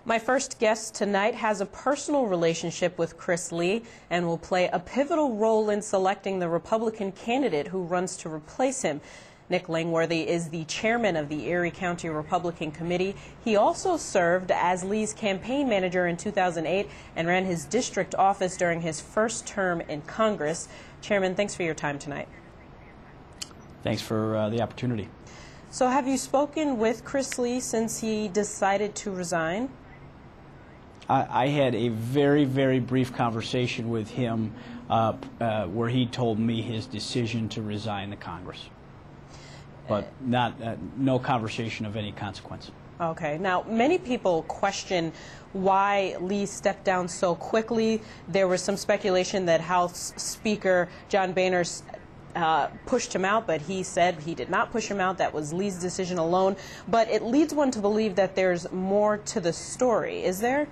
My first guest tonight has a personal relationship with Chris Lee and will play a pivotal role in selecting the Republican candidate who runs to replace him. Nick Langworthy is the chairman of the Erie County Republican Committee. He also served as Lee's campaign manager in 2008 and ran his district office during his first term in Congress. Chairman, thanks for your time tonight. Thanks for the opportunity. So have you spoken with Chris Lee since he decided to resign? I had a very, very brief conversation with him where he told me his decision to resign the Congress, but no conversation of any consequence. Okay. Now, many people question why Lee stepped down so quickly. There was some speculation that House Speaker John Boehner pushed him out, but he said he did not push him out. That was Lee's decision alone. But it leads one to believe that there's more to the story. Is there?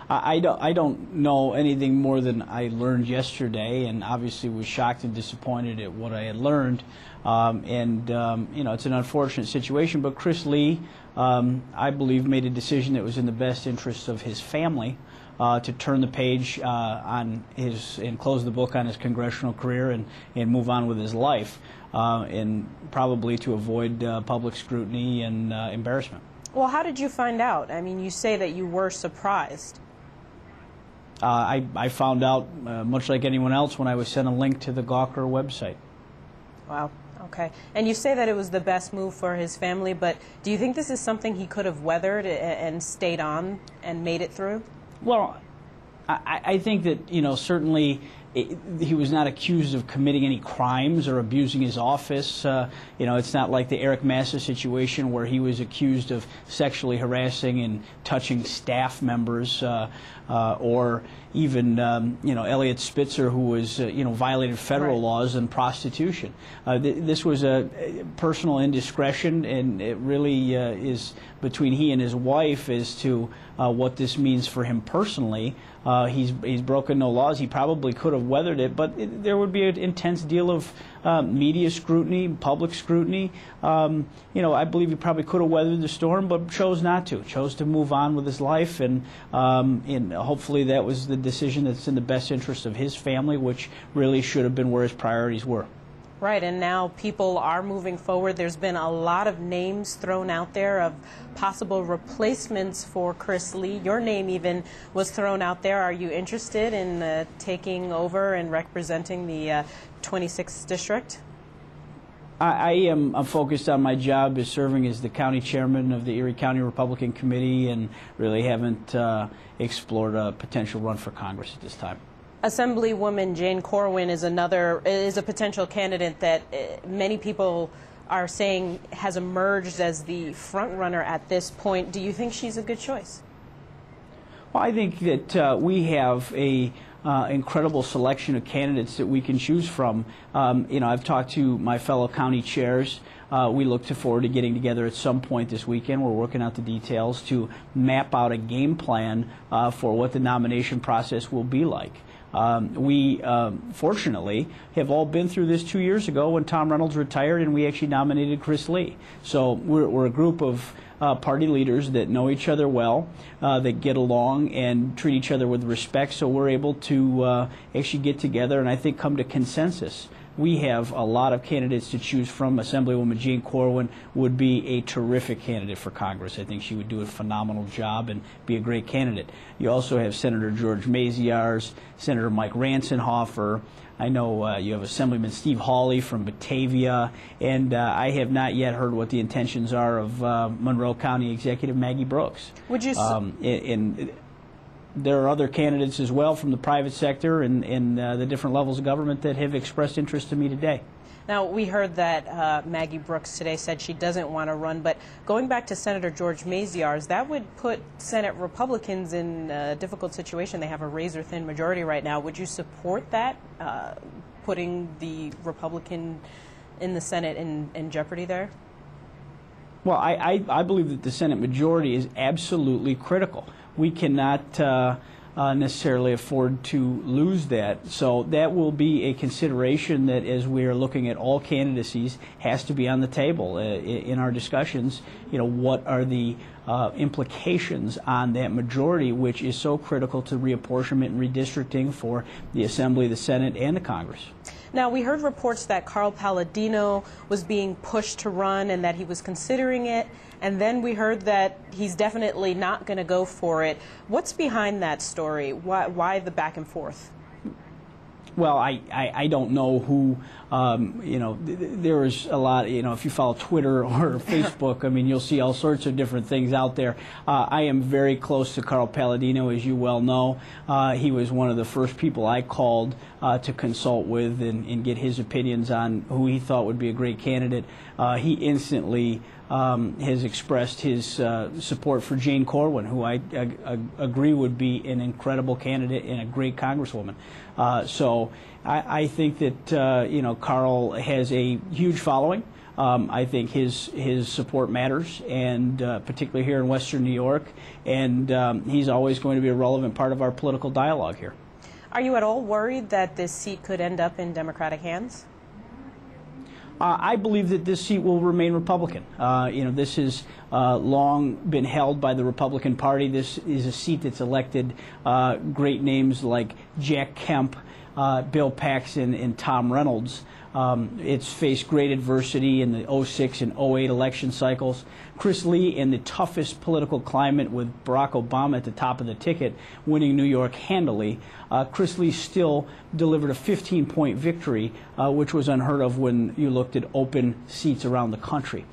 I don't know anything more than I learned yesterday, and obviously was shocked and disappointed at what I had learned. You know, it's an unfortunate situation, but Chris Lee, I believe, made a decision that was in the best interest of his family to turn the page on his and close the book on his congressional career and move on with his life, and probably to avoid public scrutiny and embarrassment. Well, how did you find out? I mean, you say that you were surprised. I found out, much like anyone else, when I was sent a link to the Gawker website. Wow. Okay. And you say that it was the best move for his family, but do you think this is something he could have weathered and stayed on and made it through? Well, I think that, you know, certainly he was not accused of committing any crimes or abusing his office. You know, it's not like the Eric Massa situation where he was accused of sexually harassing and touching staff members, or even, you know, Elliot Spitzer, who was, you know, violated federal laws and prostitution. This was a personal indiscretion, and it really is between he and his wife as to what this means for him personally. He's broken no laws. He probably could have weathered it, but there would be an intense deal of media scrutiny, public scrutiny. You know, I believe he probably could have weathered the storm, but chose not to. Chose to move on with his life, and hopefully that was the decision that's in the best interest of his family, which really should have been where his priorities were. Right, and now people are moving forward. There's been a lot of names thrown out there of possible replacements for Chris Lee. Your name even was thrown out there. Are you interested in taking over and representing the 26th district? I'm focused on my job as serving as the county chairman of the Erie County Republican Committee, and really haven't explored a potential run for Congress at this time. Assemblywoman Jane Corwin is a potential candidate that many people are saying has emerged as the front runner at this point. Do you think she's a good choice? Well, I think that we have a incredible selection of candidates that we can choose from. You know, I've talked to my fellow county chairs. We look forward to getting together at some point this weekend. We're working out the details to map out a game plan for what the nomination process will be like. We, fortunately, have all been through this 2 years ago when Tom Reynolds retired and we actually nominated Chris Lee. So we're a group of party leaders that know each other well, that get along and treat each other with respect, so we're able to actually get together and I think come to consensus. We have a lot of candidates to choose from. Assemblywoman Jane Corwin would be a terrific candidate for Congress. I think she would do a phenomenal job and be a great candidate. You also have Senator George Maziarz, Senator Mike Ransenhofer. I know you have Assemblyman Steve Hawley from Batavia, and I have not yet heard what the intentions are of Monroe County Executive Maggie Brooks. Would you? There are other candidates as well from the private sector and the different levels of government that have expressed interest to me today. Now, we heard that Maggie Brooks today said she doesn't want to run, but going back to Senator George Maziarz, that would put Senate Republicans in a difficult situation. They have a razor-thin majority right now. Would you support that, putting the Republican in the Senate in jeopardy there? Well, I believe that the Senate majority is absolutely critical. We cannot necessarily afford to lose that. So that will be a consideration that, as we are looking at all candidacies, has to be on the table in our discussions. What are the implications on that majority, which is so critical to reapportionment and redistricting for the Assembly, the Senate, and the Congress. Now, we heard reports that Carl Palladino was being pushed to run and that he was considering it, and then we heard that he's definitely not going to go for it. What's behind that story? Why the back and forth? Well, I don't know who, there is a lot, if you follow Twitter or Facebook, I mean, you'll see all sorts of different things out there. I am very close to Carl Palladino, as you well know. He was one of the first people I called to consult with and get his opinions on who he thought would be a great candidate. He instantly has expressed his support for Jane Corwin, who I agree would be an incredible candidate and a great congresswoman. So I think that Carl has a huge following. I think his support matters, and particularly here in Western New York, and he's always going to be a relevant part of our political dialogue here. Are you at all worried that this seat could end up in Democratic hands? I believe that this seat will remain Republican. This has long been held by the Republican Party. This is a seat that's elected great names like Jack Kemp, Bill Paxton, and Tom Reynolds. It's faced great adversity in the 06 and 08 election cycles. Chris Lee, in the toughest political climate with Barack Obama at the top of the ticket, winning New York handily, Chris Lee still delivered a 15-point victory, which was unheard of when you looked at open seats around the country.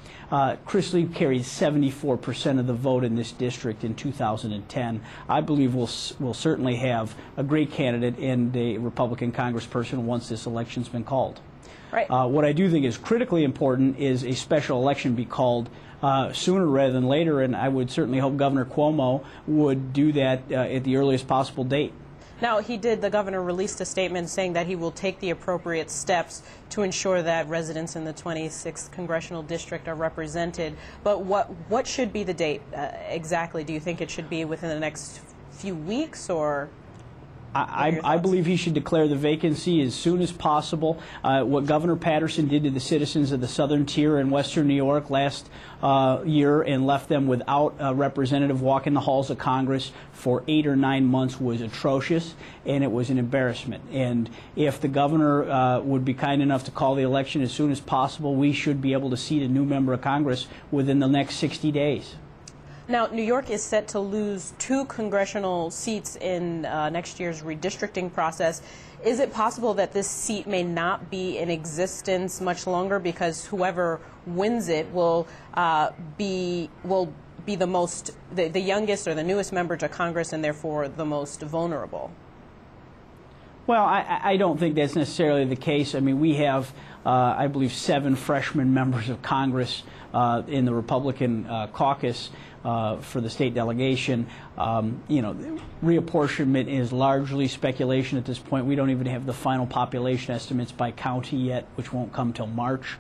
Chris Lee carried 74% of the vote in this district in 2010. I believe we'll certainly have a great candidate and a Republican congressperson once this election's been called. Right. What I do think is critically important is a special election be called sooner rather than later, and I would certainly hope Governor Cuomo would do that at the earliest possible date. Now, the governor released a statement saying that he will take the appropriate steps to ensure that residents in the 26th congressional district are represented. But what should be the date exactly? Do you think it should be within the next few weeks, or? I believe he should declare the vacancy as soon as possible. What Governor Patterson did to the citizens of the southern tier in western New York last year and left them without a representative walking the halls of Congress for 8 or 9 months was atrocious, and it was an embarrassment. And if the governor would be kind enough to call the election as soon as possible, we should be able to seat a new member of Congress within the next 60 days. Now, New York is set to lose 2 congressional seats in next year's redistricting process. Is it possible that this seat may not be in existence much longer because whoever wins it will be the youngest or the newest member to Congress and therefore the most vulnerable? Well, I don't think that's necessarily the case. I mean, we have, I believe, 7 freshman members of Congress in the Republican caucus for the state delegation. Reapportionment is largely speculation at this point. We don't even have the final population estimates by county yet, which won't come till March.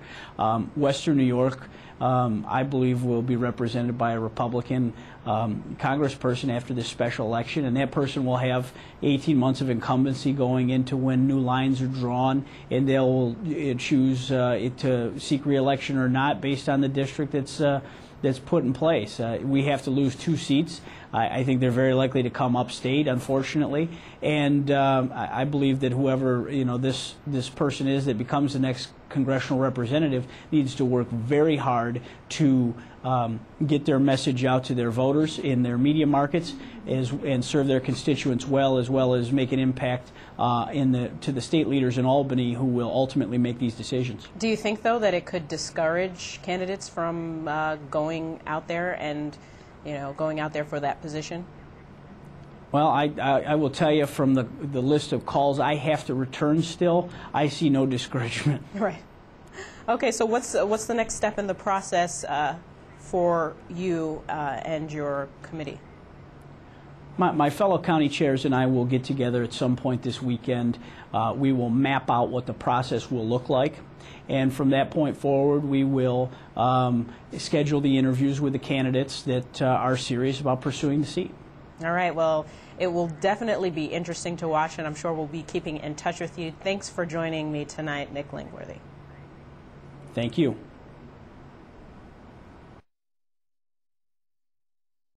Western New York, I believe, will be represented by a Republican congressperson after this special election, and that person will have 18 months of incumbency going into when new lines are drawn, and they'll choose to seek re-election or not based on the district that's put in place. We have to lose 2 seats. I think they're very likely to come upstate, unfortunately, and I believe that whoever this person is that becomes the next congressional representative needs to work very hard to get their message out to their voters in their media markets and serve their constituents well as make an impact to the state leaders in Albany who will ultimately make these decisions. Do you think, though, that it could discourage candidates from going out there and going out there for that position? Well, I will tell you from the list of calls I have to return still, I see no discouragement. Right. Okay, so what's the next step in the process for you and your committee? My fellow county chairs and I will get together at some point this weekend. We will map out what the process will look like. And from that point forward, we will schedule the interviews with the candidates that are serious about pursuing the seat. All right, well, it will definitely be interesting to watch, and I'm sure we'll be keeping in touch with you. Thanks for joining me tonight, Nick Langworthy. Thank you.